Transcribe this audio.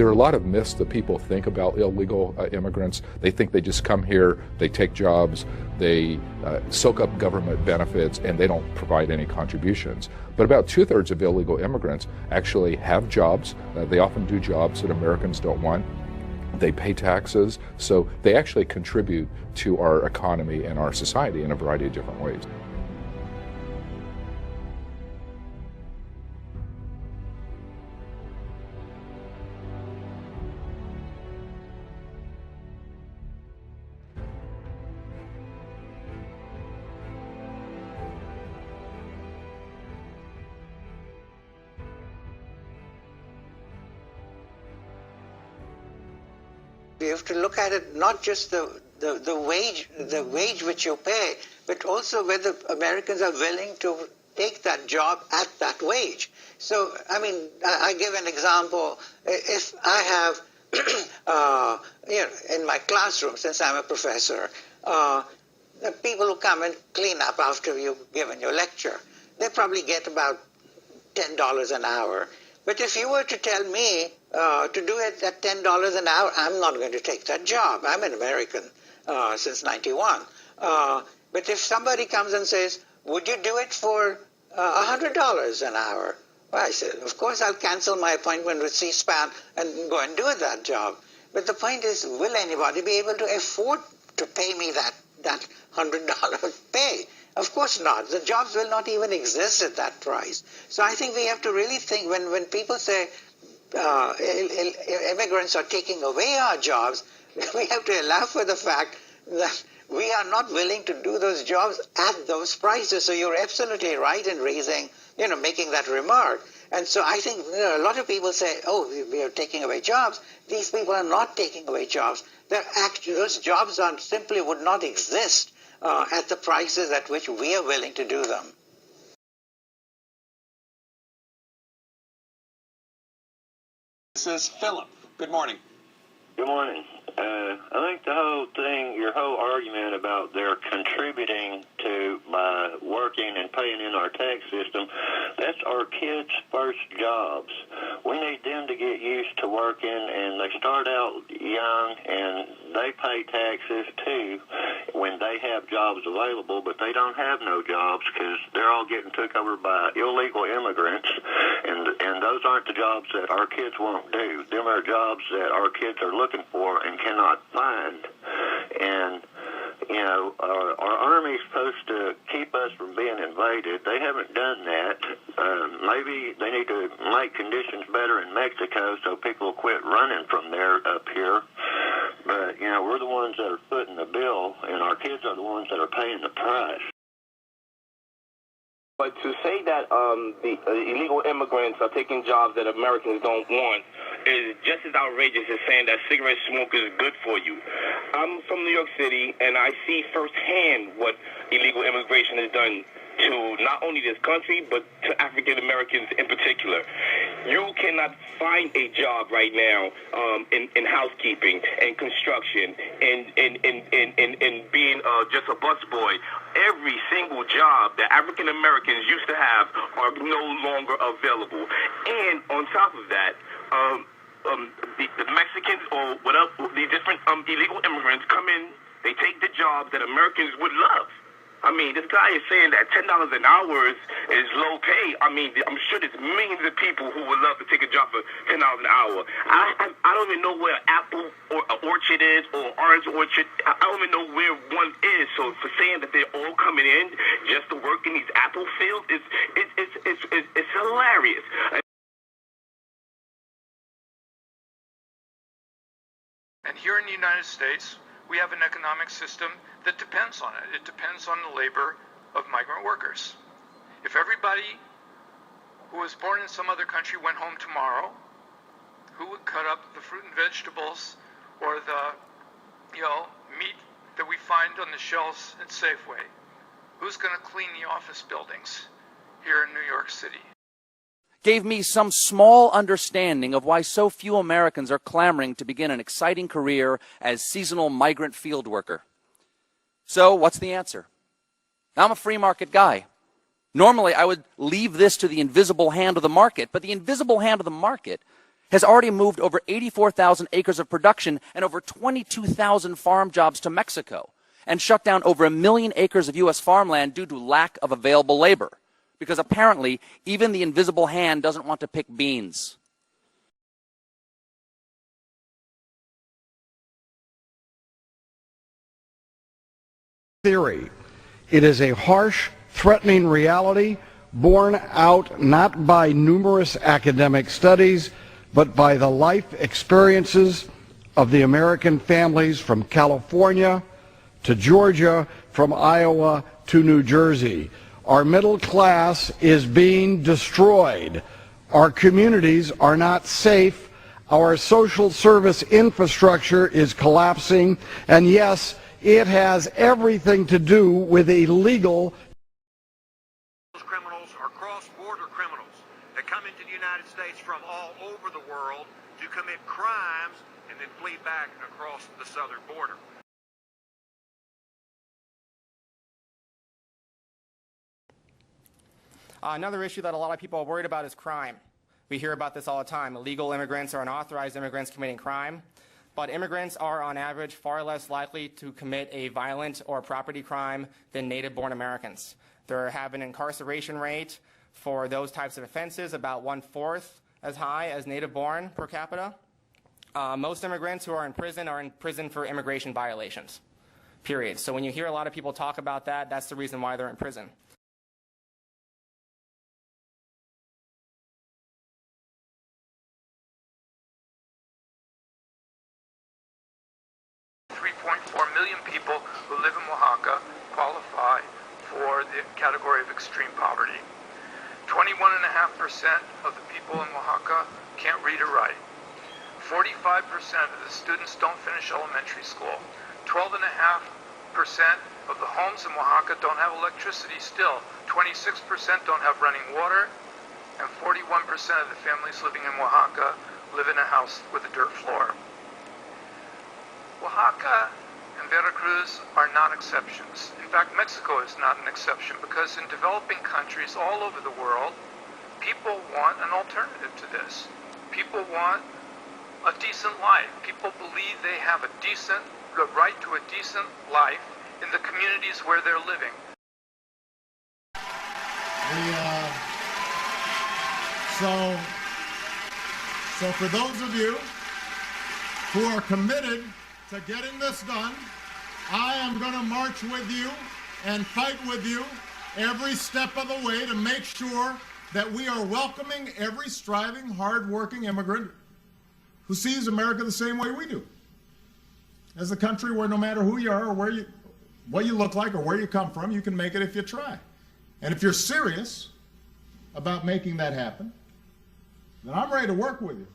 There are a lot of myths that people think about illegal immigrants. They think they just come here, they take jobs, they soak up government benefits, and they don't provide any contributions. But about 2/3 of illegal immigrants actually have jobs. They often do jobs that Americans don't want. They pay taxes, so they actually contribute to our economy and our society in a variety of different ways. You have to look at it not just the wage which you pay, but also whether Americans are willing to take that job at that wage. So, I mean, I give an example. If I have, in my classroom, since I'm a professor, the people who come and clean up after you've given your lecture, they probably get about $10 an hour. But if you were to tell me to do it at $10 an hour, I'm not going to take that job. I'm an American since '91. But if somebody comes and says, would you do it for $100 an hour? Well, I said, of course I'll cancel my appointment with C-SPAN and go and do that job. But the point is, will anybody be able to afford to pay me that $100 pay? Of course not. The jobs will not even exist at that price. So I think we have to really think, when people say immigrants are taking away our jobs, we have to allow for the fact that we are not willing to do those jobs at those prices. So you're absolutely right in making that remark. And so I think a lot of people say, oh, we are taking away jobs. These people are not taking away jobs. Those jobs simply would not exist at the prices at which we are willing to do them. This is Philip. Good morning. Good morning. I think the whole thing, your whole argument about they're contributing to by working and paying in our tax system, that's our kids' first jobs. We need them to get used to working, and they start out young, and they pay taxes too when they have jobs available, but they don't have no jobs because they're all getting took over by illegal immigrants, and those aren't the jobs that our kids won't do. Them are jobs that our kids are looking for and cannot find. And our Army's supposed to keep us from being invaded. They haven't done that. Maybe they need to make conditions better in Mexico so people will quit running from there up here. But, we're the ones that are footing the bill, and our kids are the ones that are paying the price. But to say that the illegal immigrants are taking jobs that Americans don't want is just as outrageous as saying that cigarette smoke is good for you. I'm from New York City, and I see firsthand what illegal immigration has done to not only this country, but to African Americans in particular. You cannot find a job right now in housekeeping and construction and being just a busboy. Every single job that African Americans used to have are no longer available. And on top of that, the Mexicans or whatever, the different illegal immigrants come in, they take the jobs that Americans would love. I mean, this guy is saying that $10 an hour is low pay. I mean, I'm sure there's millions of people who would love to take a job for $10 an hour. I don't even know where Apple or Orchard is or Orange Orchard. I don't even know where one is. So for saying that they're all coming in just to work in these Apple fields, it's hilarious. And here in the United States, we have an economic system that depends on it. It depends on the labor of migrant workers. If everybody who was born in some other country went home tomorrow, who would cut up the fruit and vegetables or the meat that we find on the shelves at Safeway? Who's going to clean the office buildings here in New York City? Gave me some small understanding of why so few Americans are clamoring to begin an exciting career as seasonal migrant field worker. So what's the answer? I'm a free market guy. Normally, I would leave this to the invisible hand of the market, but the invisible hand of the market has already moved over 84,000 acres of production and over 22,000 farm jobs to Mexico, and shut down over 1 million acres of U.S. farmland due to lack of available labor, because apparently even the invisible hand doesn't want to pick beans. Theory. It is a harsh, threatening reality borne out not by numerous academic studies, but by the life experiences of the American families from California to Georgia, from Iowa to New Jersey. Our middle class is being destroyed. Our communities are not safe. Our social service infrastructure is collapsing. And yes, it has everything to do with illegal. Criminals are cross-border criminals that come into the United States from all over the world to commit crimes and then flee back across the southern border. Another issue that a lot of people are worried about is crime. We hear about this all the time. Illegal immigrants or unauthorized immigrants committing crime. But immigrants are, on average, far less likely to commit a violent or property crime than native-born Americans. They have an incarceration rate for those types of offenses about 1/4 as high as native-born per capita. Most immigrants who are in prison for immigration violations, period. So when you hear a lot of people talk about that, that's the reason why they're in prison. People who live in Oaxaca qualify for the category of extreme poverty. 21.5% of the people in Oaxaca can't read or write. 45% of the students don't finish elementary school. 12.5% of the homes in Oaxaca don't have electricity still. 26% don't have running water, and 41% of the families living in Oaxaca live in a house with a dirt floor. Oaxaca and Veracruz are not exceptions. In fact, Mexico is not an exception, because in developing countries all over the world, people want an alternative to this. People want a decent life. People believe they have the right to a decent life in the communities where they're living. So for those of you who are committed to getting this done, I am going to march with you and fight with you every step of the way to make sure that we are welcoming every striving, hard-working immigrant who sees America the same way we do, as a country where no matter who you are or what you look like or where you come from, you can make it if you try. And if you're serious about making that happen, then I'm ready to work with you.